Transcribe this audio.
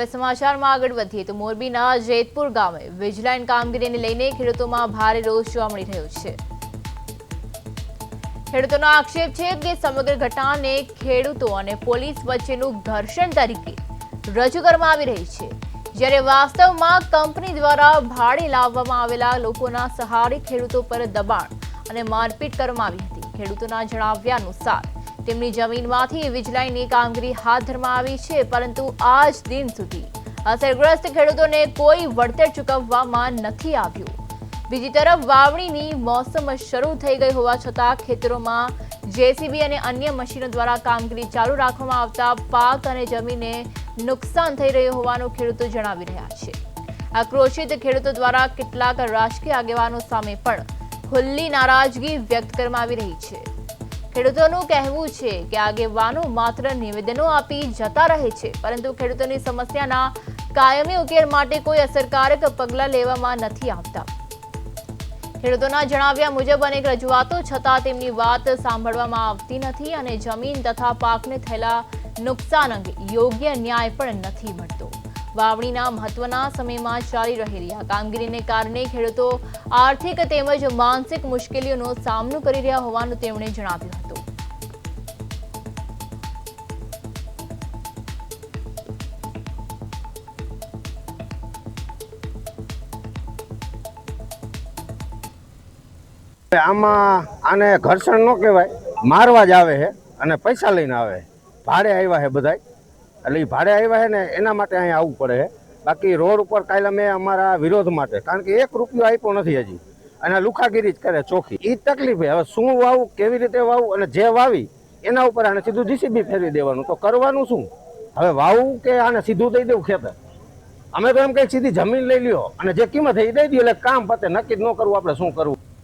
સમાચારમાં આગળ વધીએ તો મોરબીના જેતપુર ગામે વીજલાઈન કામગીરીને લઈને ખેડૂતોમાં ભારે રોષ જોવા મળી રહ્યો છે। ખેડૂતોનો આક્ષેપ છે કે સમગ્ર ઘટનાને ખેડૂતો અને પોલીસ વચ્ચેનું ઘર્ષણ તરીકે રજૂ કરવામાં આવી રહી છે, જ્યારે વાસ્તવમાં કંપની દ્વારા ભાડે લાવવામાં આવેલા લોકોના સહારે ખેડૂતો પર દબાણ અને મારપીટ કરવામાં આવી હતી। ખેડૂતોના જણાવ્યા અનુસાર તેમની જમીનમાંથી વીજલાઈનની કામગીરી હાથ ધરવામાં આવી છે, પરંતુ આજ દિન સુધી અસરગ્રસ્ત ખેડૂતોને કોઈ વળતર ચૂકવવામાં નથી આવ્યું। બીજી તરફ વાવણીની મોસમ શરૂ થઈ ગઈ હોવા છતાં ખેતરોમાં જેસીબી અને અન્ય મશીનો દ્વારા કામગીરી ચાલુ રાખવામાં આવતા પાક અને જમીનને નુકસાન થઈ રહ્યું હોવાનું ખેડૂતો જણાવી રહ્યા છે। આક્રોશિત ખેડૂતો દ્વારા કેટલાક રાજકીય આગેવાનો સામે પણ ખુલ્લી નારાજગી વ્યક્ત કરવામાં આવી રહી છે। ખેડૂતોનું કહેવું છે કે આગેવાનો માત્ર નિવેદનો આપી જતા રહે છે, પરંતુ ખેડૂતોની સમસ્યાના કાયમી ઉકેલ માટે કોઈ અસરકારક પગલાં લેવામાં નથી આવતા। ખેડૂતોના જણાવ્યા મુજબ અનેક રજૂઆતો છતાં તેમની વાત સાંભળવામાં આવતી નથી અને જમીન તથા પાકને થયેલા નુકસાન અંગે યોગ્ય ન્યાય પણ નથી મળતો। વાવણીના મહત્વના સમયમાં ચાલી રહેલી આ કામગીરીને કારણે ખેડૂતો આર્થિક તેમજ માનસિક મુશ્કેલીઓનો સામનો કરી રહ્યા હોવાનું તેમણે જણાવ્યું હતું। આમાં આને ઘર્ષણ ન કહેવાય, મારવા જ આવે છે અને પૈસા લઈને આવે। ભાડે આવ્યા છે બધાય, એટલે એ ભાડે આવ્યા છે ને એના માટે અહીંયા આવવું પડે છે। બાકી રોડ ઉપર કાલે અમે અમારા વિરોધ માટે, કારણ કે 1 રૂપિયો આપ્યો નથી હજી, અને લુખાગીરી જ કરે ચોખ્ખી। એ તકલીફ છે। હવે શું વાવું, કેવી રીતે વાવું, અને જે વાવી એના ઉપર આને સીધું જીસીબી ફેરવી દેવાનું, તો કરવાનું શું? હવે વાવું કે આને સીધું દઈ દેવું ખેતર? અમે તો એમ કઈ સીધી જમીન લઈ લ્યો અને જે કિંમત છે એ દઈ દઈએ, એટલે કામ પતે। નક્કી જ ન કરવું આપણે શું કરવું।